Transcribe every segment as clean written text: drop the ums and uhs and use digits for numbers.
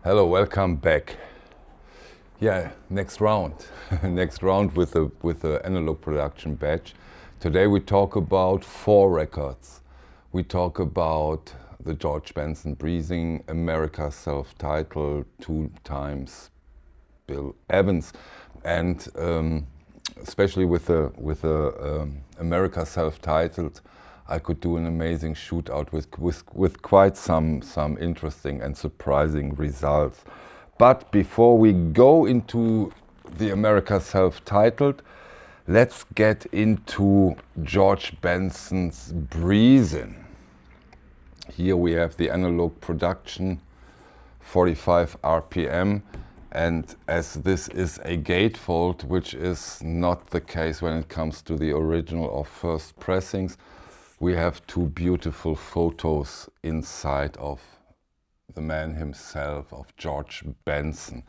Hello, welcome back. Yeah, next round. Next round with the Analogue Production batch. Today we talk about 4 records. We talk about the George Benson Breezin, America self-titled, 2 times Bill Evans, and especially with the America self-titled, I could do an amazing shootout with quite some interesting and surprising results. But before we go into the America self-titled, let's get into George Benson's Breezin. Here we have the Analogue Production 45 RPM, and as this is a gatefold, which is not the case when it comes to the original or first pressings, we have 2 beautiful photos inside of the man himself, of George Benson.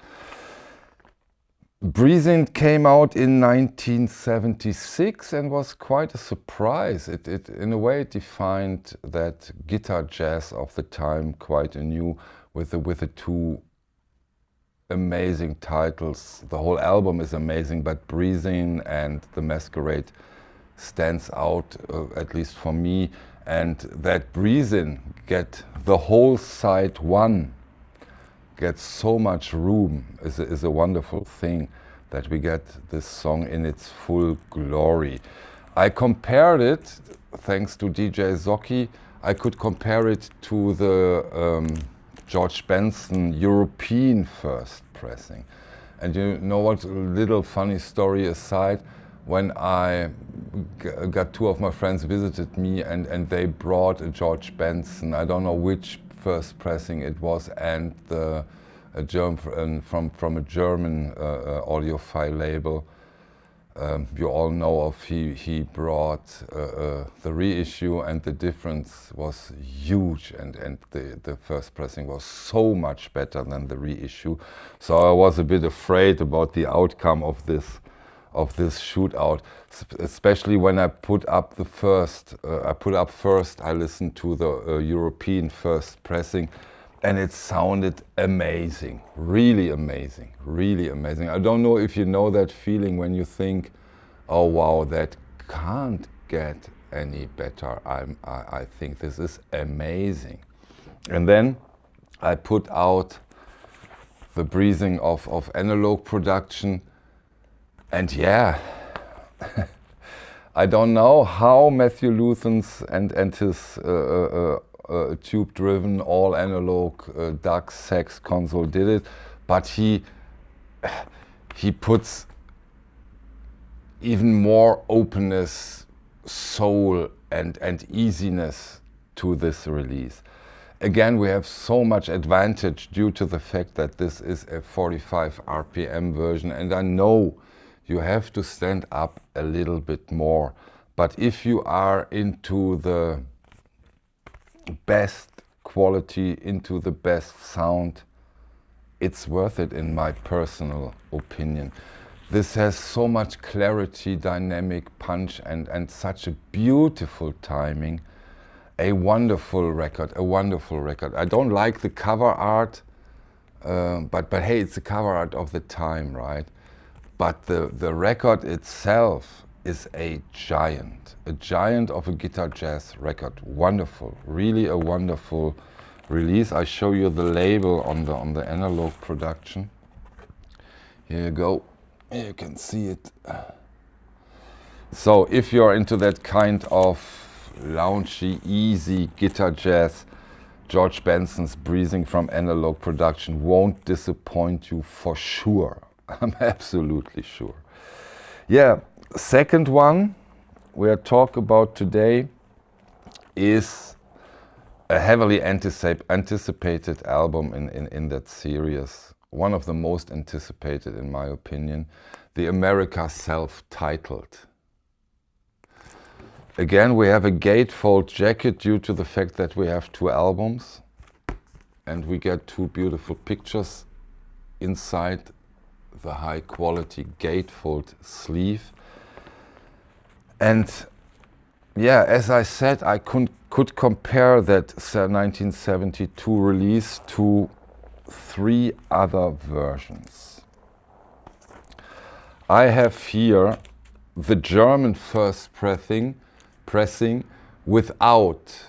Breezin came out in 1976 and was quite a surprise. It in a way it defined that guitar jazz of the time quite anew with the 2 amazing titles. The whole album is amazing, but Breezin and The Masquerade stands out, at least for me, and that Breezin get the whole side 1 gets so much room is a wonderful thing, that we get this song in its full glory. I compared it, thanks to DJ Zocchi, I could compare it to the George Benson European first pressing. And you know what, a little funny story aside, when I got 2 of my friends visited me and they brought a George Benson, I don't know which first pressing it was, and from a German audiophile label. You all know of, he brought the reissue, and the difference was huge, and the first pressing was so much better than the reissue. So I was a bit afraid about the outcome of this shootout, especially when I put up the first. I listened to the European first pressing, and it sounded amazing, really amazing, really amazing. I don't know if you know that feeling when you think, oh wow, that can't get any better. I think this is amazing. And then I put out the Breezin of Analogue Production. And yeah, I don't know how Matthew Luthans and his tube-driven, all analog DAX sax console did it, but he puts even more openness, soul and easiness to this release. Again, we have so much advantage due to the fact that this is a 45 RPM version, and I know you have to stand up a little bit more. But if you are into the best quality, into the best sound, it's worth it in my personal opinion. This has so much clarity, dynamic punch, and such a beautiful timing. A wonderful record, a wonderful record. I don't like the cover art, but hey, it's the cover art of the time, right? But the record itself is a giant of a guitar jazz record. Wonderful, really a wonderful release. I show you the label on the Analogue Production. Here you go, you can see it. So if you're into that kind of loungy, easy guitar jazz, George Benson's Breezin from Analogue Production won't disappoint you for sure. I'm absolutely sure. Yeah, second one we are talking about today is a heavily anticipated album in that series. One of the most anticipated, in my opinion, the America self-titled. Again, we have a gatefold jacket due to the fact that we have 2 albums, and we get 2 beautiful pictures inside the high quality gatefold sleeve. And yeah, as I said, I could compare that 1972 release to 3 other versions. I have here the German first pressing without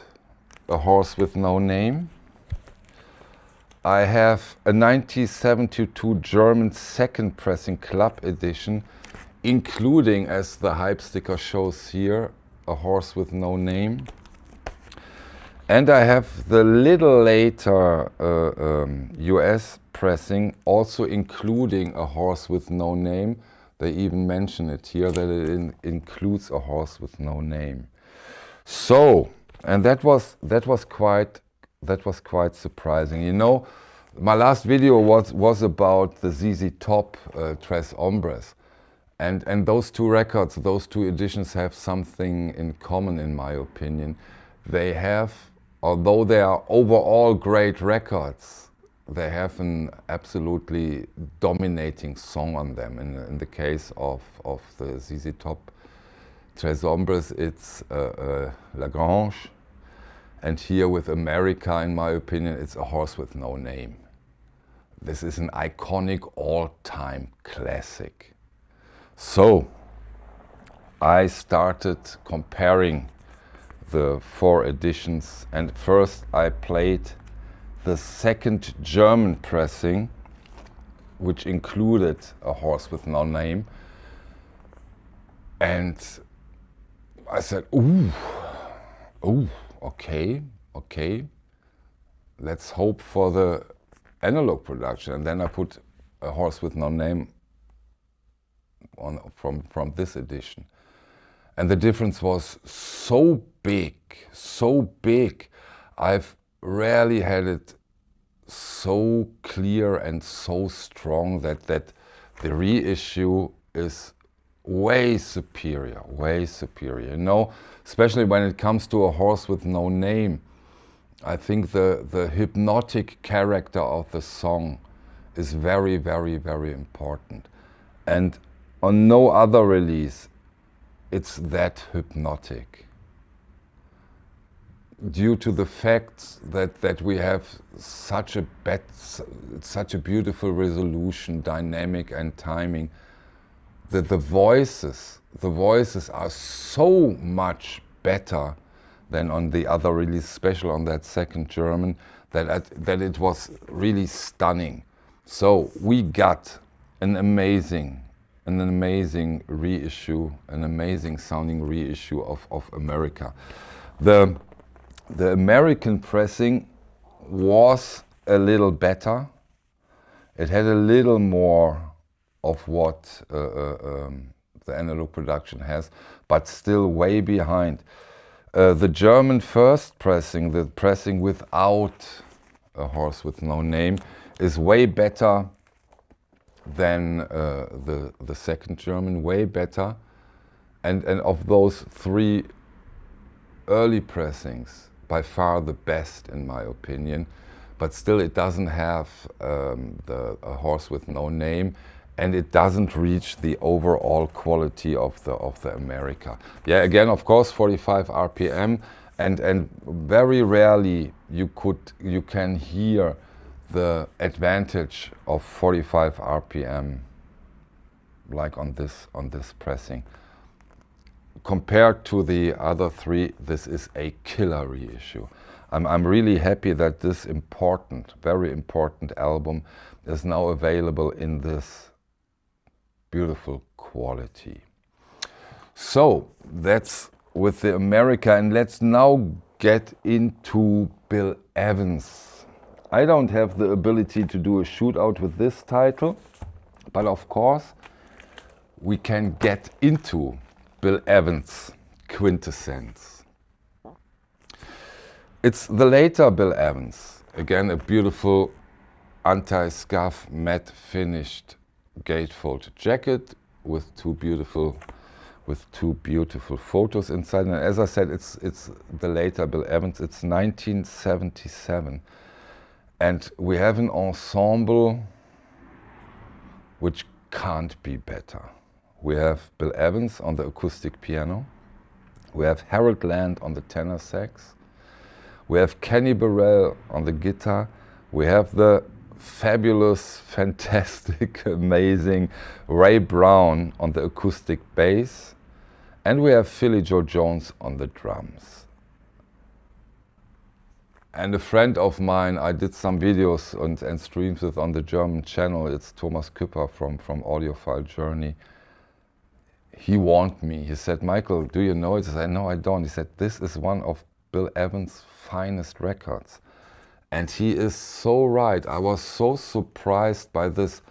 A Horse with No Name. I have a 1972 German second pressing club edition, including, as the hype sticker shows here, A Horse with No Name. And I have the little later US pressing, also including A Horse with No Name. They even mention it here, that it includes A Horse with No Name. So, and that was quite surprising. You know, my last video was about the ZZ Top Tres Hombres. And those 2 records, those 2 editions have something in common, in my opinion. They have, although they are overall great records, they have an absolutely dominating song on them. In the case of the ZZ Top Tres Hombres, it's La Grange. And here with America, in my opinion, it's A Horse with No Name. This is an iconic all-time classic. So I started comparing the 4 editions, and first I played the second German pressing, which included A Horse with No Name. And I said, ooh, okay, let's hope for the analog production. And then I put A Horse with No Name on from this edition. And the difference was so big. I've rarely had it so clear and so strong that the reissue is way superior. You know, especially when it comes to A Horse with No Name, I think the hypnotic character of the song is very important. And on no other release, it's that hypnotic. Due to the fact that we have such a beautiful resolution, dynamic and timing, that the voices are so much better than on the other release, especially on that second German, that it was really stunning. So we got an amazing reissue, an amazing sounding reissue of America. The American pressing was a little better. It had a little more of what the Analogue production has, but still way behind. The German first pressing, the pressing without A Horse with No Name, is way better than the second German, way better. And of those 3 early pressings, by far the best in my opinion. But still it doesn't have A Horse with No Name, and it doesn't reach the overall quality of the America. Yeah, again, of course, 45 RPM, and very rarely you can hear the advantage of 45 RPM like on this pressing. Compared to the other 3, this is a killer reissue. I'm really happy that this important, very important album is now available in this beautiful quality. So that's with the America, and let's now get into Bill Evans. I don't have the ability to do a shootout with this title, but of course we can get into Bill Evans quintessence. It's the later Bill Evans. Again, a beautiful anti-scuff matte finished gatefold jacket with two beautiful photos inside. And as I said, it's the later Bill Evans. It's 1977, and we have an ensemble which can't be better. We have Bill Evans on the acoustic piano. We have Harold Land on the tenor sax. We have Kenny Burrell on the guitar. We have the fabulous, fantastic, amazing Ray Brown on the acoustic bass, and we have Philly Joe Jones on the drums. And a friend of mine, I did some videos and streams with on the German channel, it's Thomas Küpper from Audiophile Journey. He warned me, he said, Michael, do you know it? I said, no, I don't. He said, this is one of Bill Evans' finest records. And he is so right. I was so surprised by this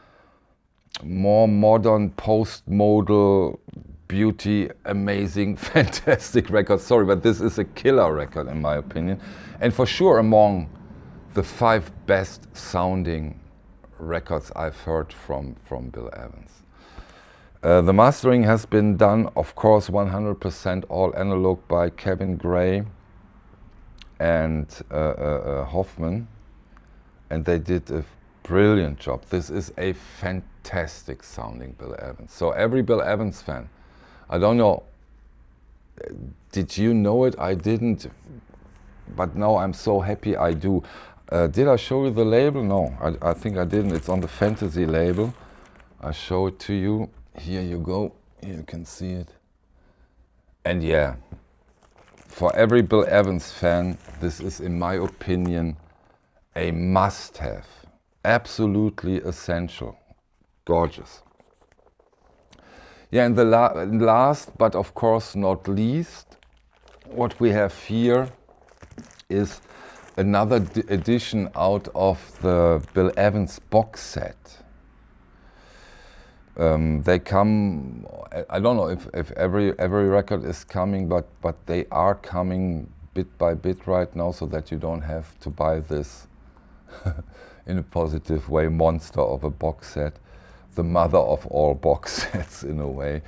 more modern, post-modal, beauty, amazing, fantastic record. Sorry, but this is a killer record in my opinion. And for sure among the 5 best sounding records I've heard from Bill Evans. The mastering has been done, of course, 100% all analog by Kevin Gray and Hoffman, and they did a brilliant job. This is a fantastic sounding Bill Evans. So every Bill Evans fan, I don't know, did you know it? I didn't, but now I'm so happy I do. Did I show you the label? No, I think I didn't. It's on the Fantasy label. I show it to you. Here you go, here you can see it. And yeah, for every Bill Evans fan, this is, in my opinion, a must-have. Absolutely essential. Gorgeous. Yeah, and the last, but of course not least, what we have here is another edition out of the Bill Evans box set. They come, I don't know if every record is coming, but they are coming bit by bit right now, so that you don't have to buy this in a positive way monster of a box set, the mother of all box sets in a way.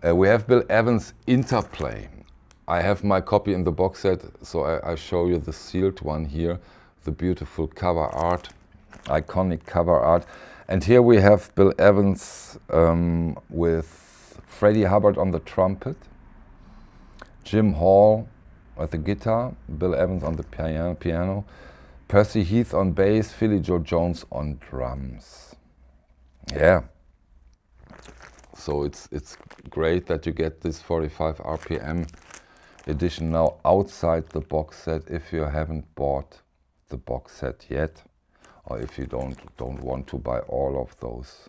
We have Bill Evans Interplay. I have my copy in the box set, so I show you the sealed one here, the beautiful cover art, iconic cover art. And here we have Bill Evans with Freddie Hubbard on the trumpet, Jim Hall at the guitar, Bill Evans on the piano, Percy Heath on bass, Philly Joe Jones on drums. Yeah. So it's great that you get this 45 RPM edition now outside the box set if you haven't bought the box set yet. Or if you don't want to buy all of those.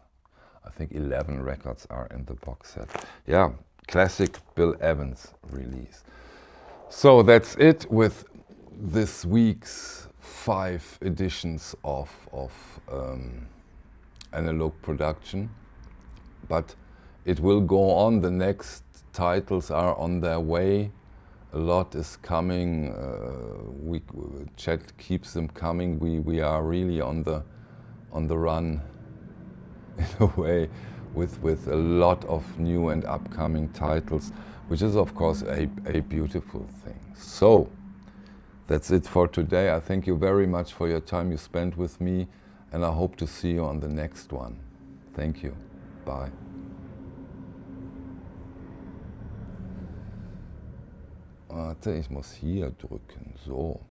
I think 11 records are in the box set. Yeah, classic Bill Evans release. So that's it with this week's 5 editions of Analogue Production. But it will go on, the next titles are on their way. A lot is coming, chat keeps them coming. We are really on the run in a way with a lot of new and upcoming titles, which is of course a beautiful thing. So that's it for today. I thank you very much for your time you spent with me, and I hope to see you on the next one. Thank you. Bye. Warte, ich muss hier drücken, so.